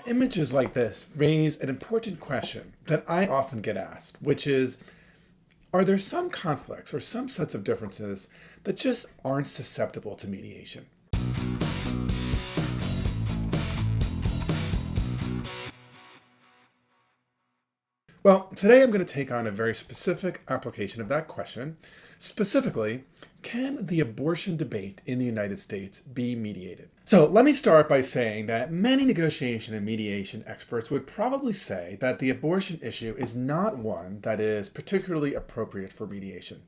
Images like this raise an important question that I often get asked, which is, are there some conflicts or some sets of differences that just aren't susceptible to mediation? Well, today I'm going to take on a very specific application of that question. Specifically, can the abortion debate in the United States be mediated? So let me start by saying that many negotiation and mediation experts would probably say that the abortion issue is not one that is particularly appropriate for mediation.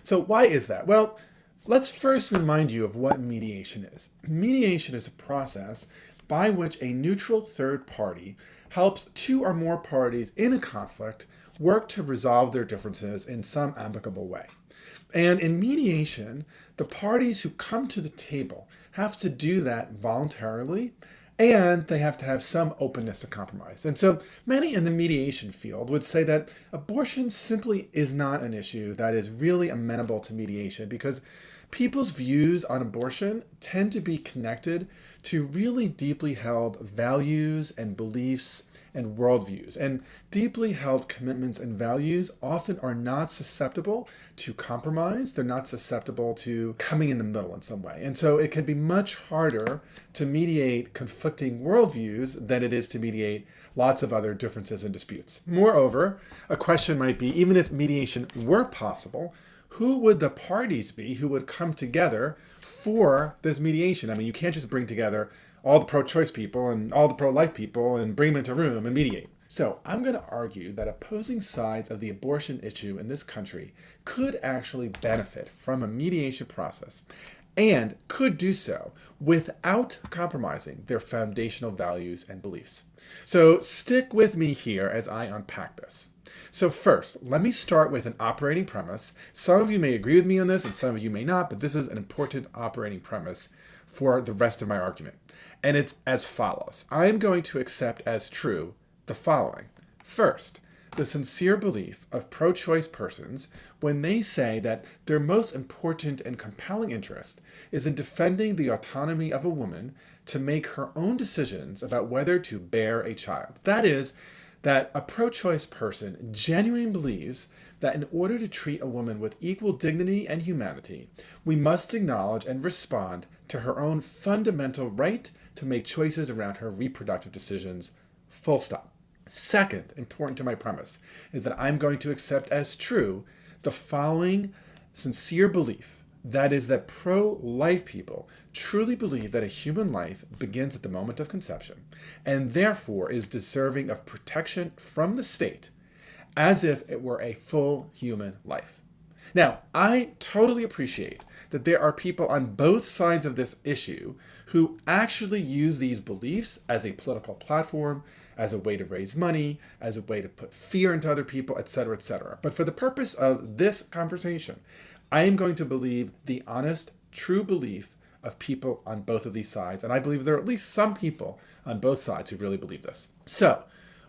So why is that? Well, let's first remind you of what mediation is. Mediation is a process by which a neutral third party helps two or more parties in a conflict work to resolve their differences in some amicable way. And in mediation, the parties who come to the table have to do that voluntarily, and they have to have some openness to compromise. And so many in the mediation field would say that abortion simply is not an issue that is really amenable to mediation because people's views on abortion tend to be connected to really deeply held values and beliefs and worldviews. And deeply held commitments and values often are not susceptible to compromise. They're not susceptible to coming in the middle in some way. And so it can be much harder to mediate conflicting worldviews than it is to mediate lots of other differences and disputes. Moreover, a question might be, even if mediation were possible, who would the parties be who would come together for this mediation? I mean, you can't just bring together all the pro-choice people and all the pro-life people and bring them into a room and mediate. So I'm going to argue that opposing sides of the abortion issue in this country could actually benefit from a mediation process and could do so without compromising their foundational values and beliefs. So stick with me here as I unpack this. So first, let me start with an operating premise. Some of you may agree with me on this and some of you may not, but this is an important operating premise for the rest of my argument. And it's as follows. I am going to accept as true the following. First, the sincere belief of pro-choice persons when they say that their most important and compelling interest is in defending the autonomy of a woman to make her own decisions about whether to bear a child. That is, that a pro-choice person genuinely believes that in order to treat a woman with equal dignity and humanity, we must acknowledge and respond to her own fundamental right to make choices around her reproductive decisions, full stop. Second, important to my premise, is that I'm going to accept as true the following sincere belief. That is that pro-life people truly believe that a human life begins at the moment of conception and therefore is deserving of protection from the state as if it were a full human life. Now, I totally appreciate that there are people on both sides of this issue who actually use these beliefs as a political platform, as a way to raise money, as a way to put fear into other people, etc., etc. But for the purpose of this conversation, I am going to believe the honest, true belief of people on both of these sides. And I believe there are at least some people on both sides who really believe this. So,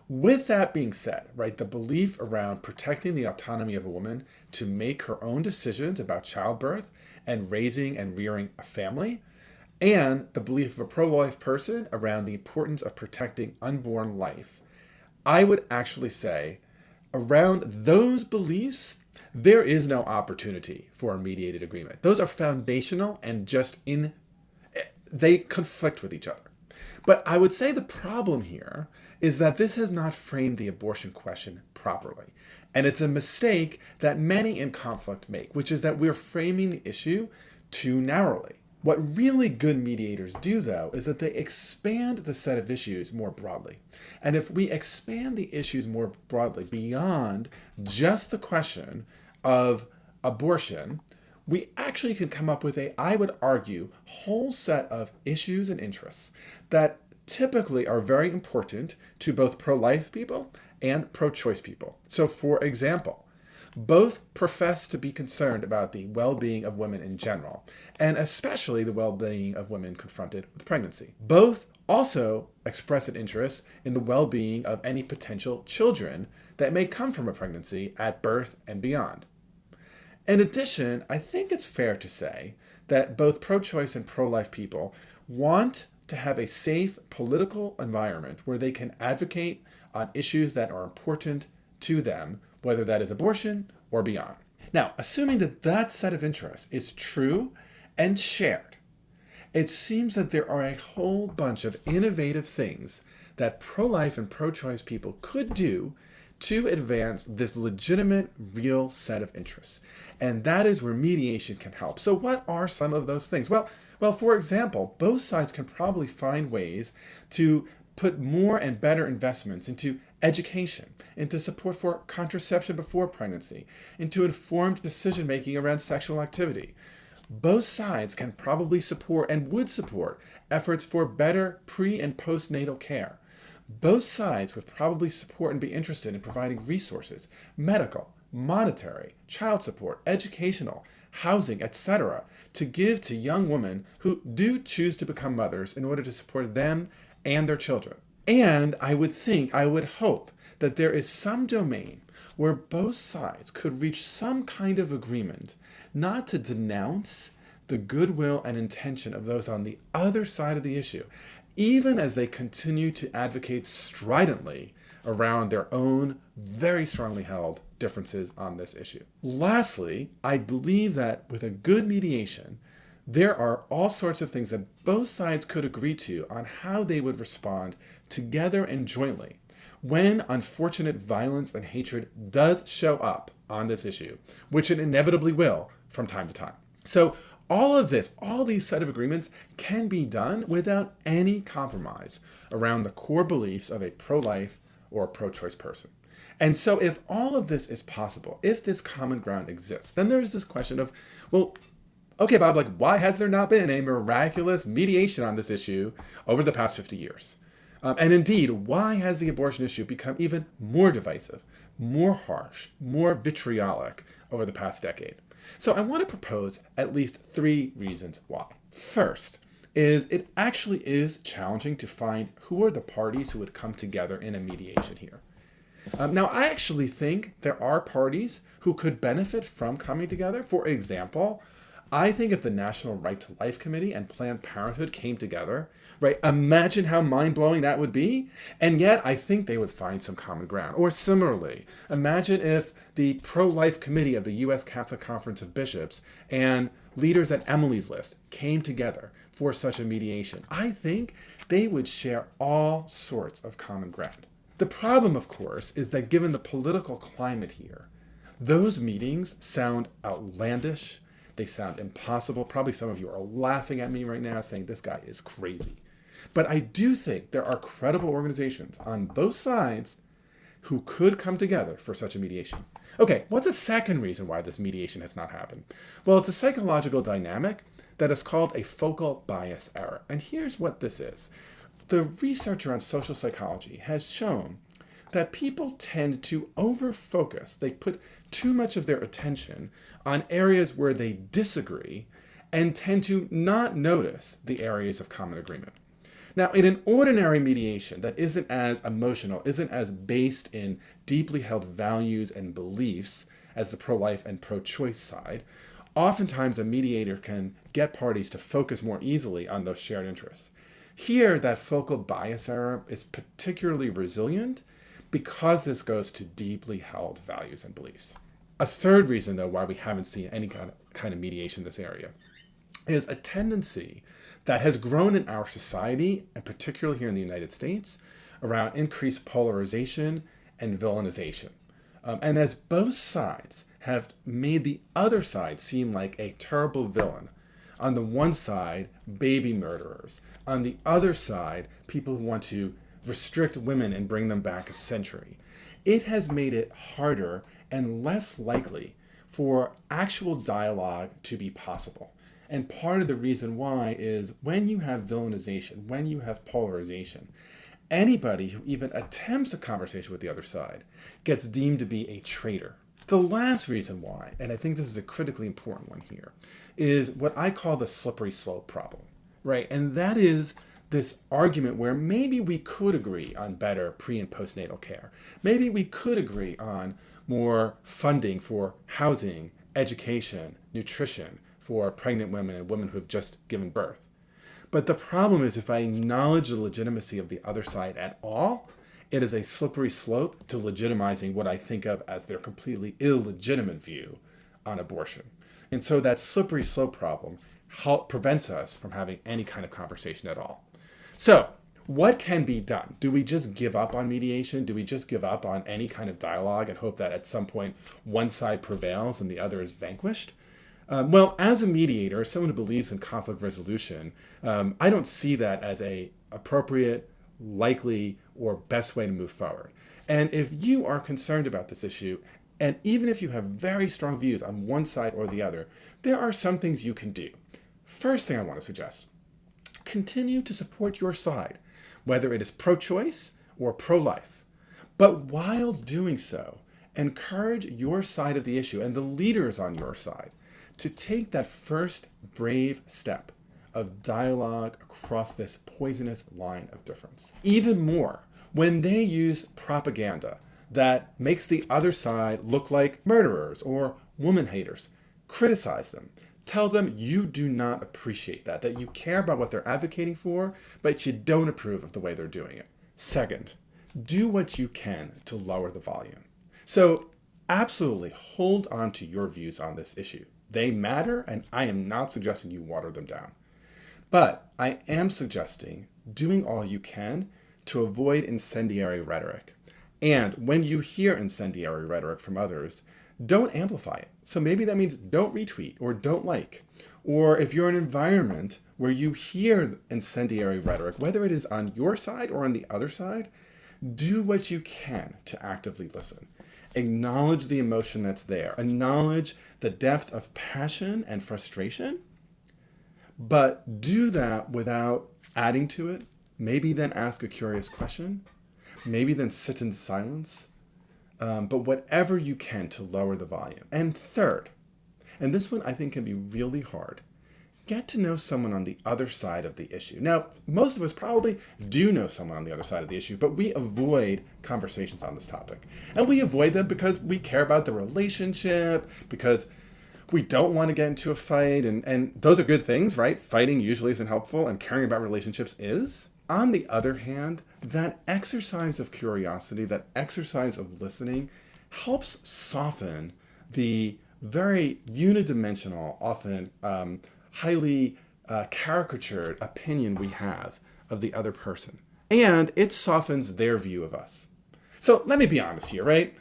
with that being said, right, the belief around protecting the autonomy of a woman to make her own decisions about childbirth and raising and rearing a family, and the belief of a pro-life person around the importance of protecting unborn life, I would actually say around those beliefs, there is no opportunity for a mediated agreement. Those are foundational and they conflict with each other. But I would say the problem here is that this has not framed the abortion question properly. And it's a mistake that many in conflict make, which is that we're framing the issue too narrowly. What really good mediators do, though, is that they expand the set of issues more broadly. And if we expand the issues more broadly beyond just the question of abortion, we actually can come up with I would argue, whole set of issues and interests that typically are very important to both pro-life people and pro-choice people. So, for example, both profess to be concerned about the well-being of women in general, and especially the well-being of women confronted with pregnancy. Both also express an interest in the well-being of any potential children that may come from a pregnancy at birth and beyond. In addition, I think it's fair to say that both pro-choice and pro-life people want to have a safe political environment where they can advocate on issues that are important to them, whether that is abortion or beyond. Now, assuming that that set of interests is true and shared, it seems that there are a whole bunch of innovative things that pro-life and pro-choice people could do to advance this legitimate, real set of interests. And that is where mediation can help. So what are some of those things? Well, for example, both sides can probably find ways to put more and better investments into education, into support for contraception before pregnancy, into informed decision-making around sexual activity. Both sides can probably support and would support efforts for better pre- and postnatal care. Both sides would probably support and be interested in providing resources, medical, monetary, child support, educational, housing, etc., to give to young women who do choose to become mothers in order to support them and their children. And I would hope that there is some domain where both sides could reach some kind of agreement, not to denounce the goodwill and intention of those on the other side of the issue, even as they continue to advocate stridently around their own very strongly held differences on this issue. Lastly, I believe that with a good mediation, there are all sorts of things that both sides could agree to on how they would respond together and jointly when unfortunate violence and hatred does show up on this issue, which it inevitably will from time to time. So all these set of agreements can be done without any compromise around the core beliefs of a pro-life or pro-choice person. And so if all of this is possible, if this common ground exists, then there is this question of, well, okay, Bob, why has there not been a miraculous mediation on this issue over the past 50 years? And indeed, why has the abortion issue become even more divisive, more harsh, more vitriolic over the past decade? So I want to propose at least 3 reasons why. First is it actually is challenging to find who are the parties who would come together in a mediation here. Now, I actually think there are parties who could benefit from coming together. For example, I think if the National Right to Life Committee and Planned Parenthood came together, right, imagine how mind-blowing that would be. And yet I think they would find some common ground. Or similarly, imagine if the pro-life committee of the U.S. Catholic Conference of Bishops and leaders at Emily's List came together for such a mediation. I think they would share all sorts of common ground. The problem, of course, is that given the political climate here, those meetings sound outlandish. They sound impossible. Probably some of you are laughing at me right now saying this guy is crazy. But I do think there are credible organizations on both sides who could come together for such a mediation. Okay, what's a second reason why this mediation has not happened? Well, it's a psychological dynamic that is called a focal bias error. And here's what this is. The research around social psychology has shown that people tend to over-focus. They put too much of their attention on areas where they disagree and tend to not notice the areas of common agreement. Now, in an ordinary mediation that isn't as emotional, isn't as based in deeply held values and beliefs as the pro-life and pro-choice side, oftentimes a mediator can get parties to focus more easily on those shared interests. Here, that focal bias error is particularly resilient because this goes to deeply held values and beliefs. A third reason, though, why we haven't seen any kind of mediation in this area is a tendency that has grown in our society, and particularly here in the United States, around increased polarization and villainization. And as both sides have made the other side seem like a terrible villain, on the one side, baby murderers, on the other side, people who want to restrict women and bring them back a century, it has made it harder and less likely for actual dialogue to be possible. And part of the reason why is when you have villainization, when you have polarization, anybody who even attempts a conversation with the other side gets deemed to be a traitor. The last reason why, and I think this is a critically important one here, is what I call the slippery slope problem, right? And that is this argument where maybe we could agree on better pre- and postnatal care. Maybe we could agree on more funding for housing, education, nutrition for pregnant women and women who have just given birth. But the problem is if I acknowledge the legitimacy of the other side at all, it is a slippery slope to legitimizing what I think of as their completely illegitimate view on abortion. And so that slippery slope problem prevents us from having any kind of conversation at all. So what can be done? Do we just give up on mediation? Do we just give up on any kind of dialogue and hope that at some point one side prevails and the other is vanquished? Well, as a mediator, as someone who believes in conflict resolution, I don't see that as a appropriate, likely, or best way to move forward. And if you are concerned about this issue, and even if you have very strong views on one side or the other, there are some things you can do. First thing I want to suggest, continue to support your side, whether it is pro-choice or pro-life. But while doing so, encourage your side of the issue and the leaders on your side to take that first brave step of dialogue across this poisonous line of difference. Even more, when they use propaganda that makes the other side look like murderers or woman haters, criticize them. Tell them you do not appreciate that you care about what they're advocating for, but you don't approve of the way they're doing it. Second, do what you can to lower the volume. So absolutely hold on to your views on this issue. They matter, and I am not suggesting you water them down. But I am suggesting doing all you can to avoid incendiary rhetoric. And when you hear incendiary rhetoric from others, don't amplify it. So maybe that means don't retweet or don't like. Or if you're in an environment where you hear incendiary rhetoric, whether it is on your side or on the other side, do what you can to actively listen. Acknowledge the emotion that's there. Acknowledge the depth of passion and frustration. But do that without adding to it. Maybe then ask a curious question. Maybe then sit in silence. But whatever you can to lower the volume. And third, and this one I think can be really hard, get to know someone on the other side of the issue. Now, most of us probably do know someone on the other side of the issue, but we avoid conversations on this topic. And we avoid them because we care about the relationship, because we don't want to get into a fight, and those are good things, right? Fighting usually isn't helpful, and caring about relationships is. On the other hand, that exercise of curiosity, that exercise of listening, helps soften the very unidimensional, often highly caricatured opinion we have of the other person. And it softens their view of us. So let me be honest here, right?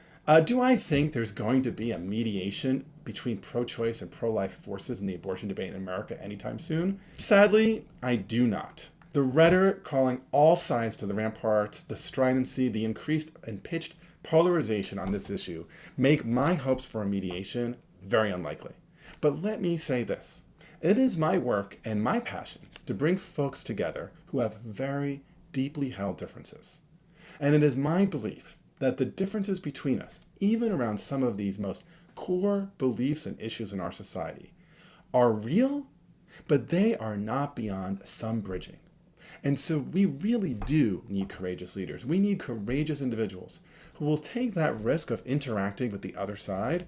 Do I think there's going to be a mediation between pro-choice and pro-life forces in the abortion debate in America anytime soon? Sadly, I do not. The rhetoric calling all sides to the ramparts, the stridency, the increased and pitched polarization on this issue make my hopes for a mediation very unlikely. But let me say this. It is my work and my passion to bring folks together who have very deeply held differences. And it is my belief that the differences between us, even around some of these most core beliefs and issues in our society, are real, but they are not beyond some bridging. And so we really do need courageous leaders. We need courageous individuals who will take that risk of interacting with the other side,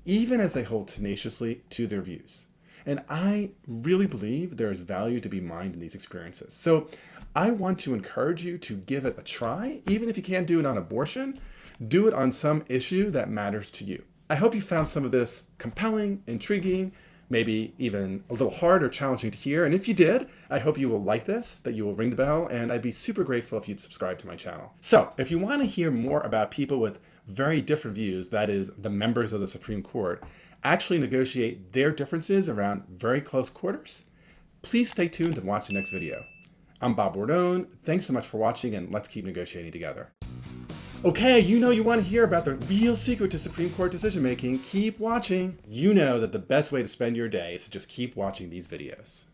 even as they hold tenaciously to their views. And I really believe there is value to be mined in these experiences. So I want to encourage you to give it a try. Even if you can't do it on abortion, do it on some issue that matters to you. I hope you found some of this compelling, intriguing, maybe even a little hard or challenging to hear. And if you did, I hope you will like this, that you will ring the bell, and I'd be super grateful if you'd subscribe to my channel. So if you want to hear more about people with very different views, that is, the members of the Supreme Court, actually negotiate their differences around very close quarters, please stay tuned and watch the next video. I'm Bob Bordone. Thanks so much for watching, and let's keep negotiating together. Okay, you know you want to hear about the real secret to Supreme Court decision making. Keep watching. You know that the best way to spend your day is to just keep watching these videos.